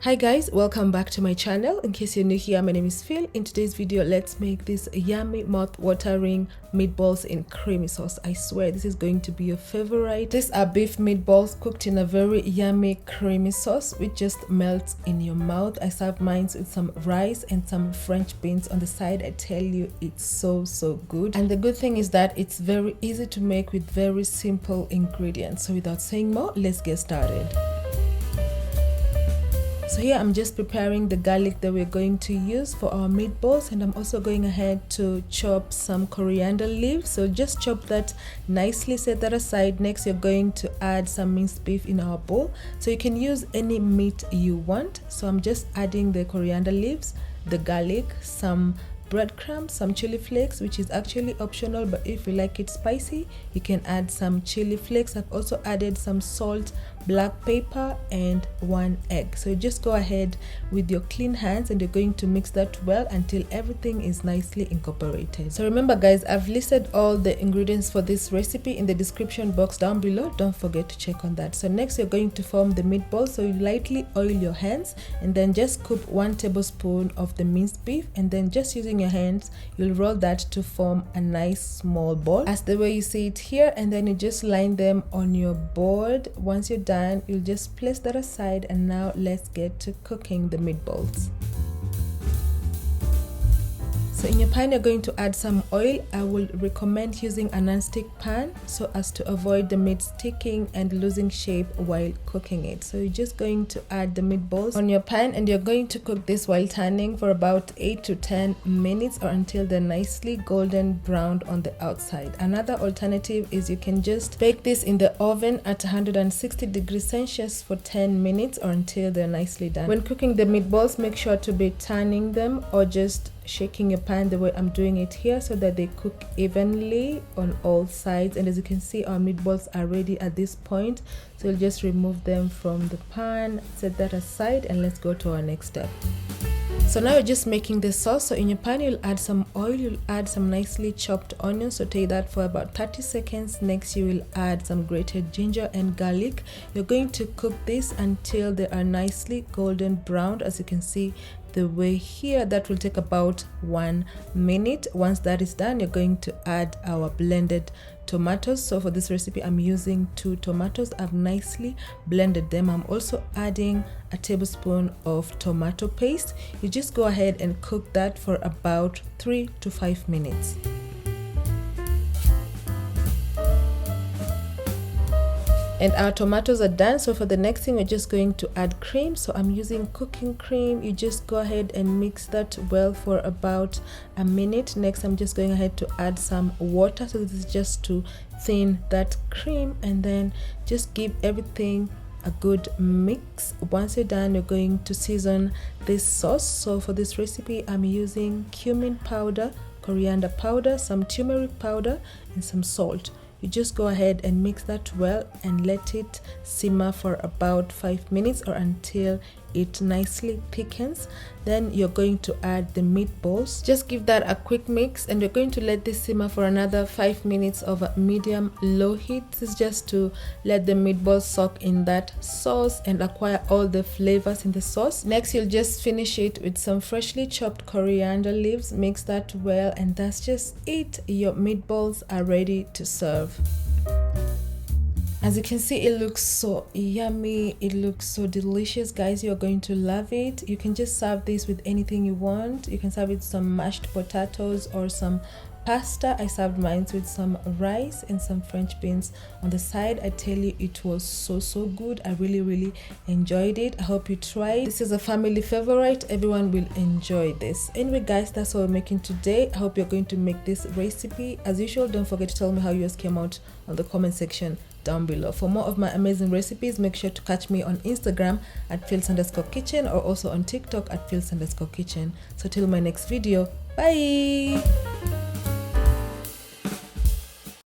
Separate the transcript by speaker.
Speaker 1: Hi guys, welcome back to my channel. In case you're new here, my name is Phil. In today's video, let's make this yummy mouth-watering meatballs in creamy sauce. I swear this is going to be your favorite. These are beef meatballs cooked in a very yummy creamy sauce which just melts in your mouth. I served mine with some rice and some French beans on the side. I tell you, it's so good. And the good thing is that it's very easy to make with very simple ingredients. So without saying more, let's get started. So here I'm just preparing the garlic that we're going to use for our meatballs, and I'm also going ahead to chop some coriander leaves. So just chop that nicely, set that aside. Next you're going to add some minced beef in our bowl. So you can use any meat you want. So I'm just adding the coriander leaves, the garlic, some breadcrumbs, some chili flakes, which is actually optional, but if you like it spicy you can add some chili flakes. I've also added some salt, black pepper, and 1 egg. So just go ahead with your clean hands and you're going to mix that well until everything is nicely incorporated. So remember guys, I've listed all the ingredients for this recipe in the description box down below. Don't forget to check on that. So next you're going to form the meatballs. So you lightly oil your hands and then just scoop 1 tablespoon of the minced beef, and then just using your hands you'll roll that to form a nice small ball as the way you see it here, and then you just line them on your board. Once you're done, you'll just place that aside, and now let's get to cooking the meatballs. So in your pan you're going to add some oil. I will recommend using a non-stick pan so as to avoid the meat sticking and losing shape while cooking it. So you're just going to add the meatballs on your pan and you're going to cook this while turning for about 8 to 10 minutes or until they're nicely golden browned on the outside. Another alternative is you can just bake this in the oven at 160 degrees Celsius for 10 minutes or until they're nicely done. When cooking the meatballs, make sure to be turning them or just shaking your pan the way I'm doing it here so that they cook evenly on all sides. And as you can see, our meatballs are ready at this point, so we'll just remove them from the pan, set that aside, and let's go to our next step. So now you're just making the sauce. So in your pan you'll add some oil, you'll add some nicely chopped onions, saute that for about 30 seconds. Next you will add some grated ginger and garlic. You're going to cook this until they are nicely golden browned, as you can see the way here. That will take about 1 minute. Once that is done, you're going to add our blended tomatoes. So for this recipe I'm using 2 tomatoes. I've nicely blended them. I'm also adding a tablespoon of tomato paste. You just go ahead and cook that for about 3 to 5 minutes. And our tomatoes are done. So for the next thing, we're just going to add cream. So I'm using cooking cream. You just go ahead and mix that well for about a minute. Next I'm just going ahead to add some water. So this is just to thin that cream, and then just give everything a good mix. Once you're done, you're going to season this sauce. So for this recipe I'm using cumin powder, coriander powder, some turmeric powder, and some salt. You just go ahead and mix that well and let it simmer for about 5 minutes or until it nicely thickens. Then you're going to add the meatballs. Just give that a quick mix, and you're going to let this simmer for another 5 minutes over medium low heat. This is just to let the meatballs soak in that sauce and acquire all the flavors in the sauce. Next you'll just finish it with some freshly chopped coriander leaves. Mix that well, and that's just it. Your meatballs are ready to serve. As you can see, it looks so yummy, it looks so delicious guys. You're going to love it. You can just serve this with anything you want. You can serve it with some mashed potatoes or some pasta. I served mine with some rice and some French beans on the side. I tell you, it was so good. I really enjoyed it. I hope you try it. This is a family favorite. Everyone will enjoy this. Anyway guys, that's what we're making today. I hope you're going to make this recipe. As usual, don't forget to tell me how yours came out on the comment section down below. For more of my amazing recipes, make sure to catch me on Instagram at Phils_kitchen or also on TikTok at Phils_kitchen. So till my next video, bye.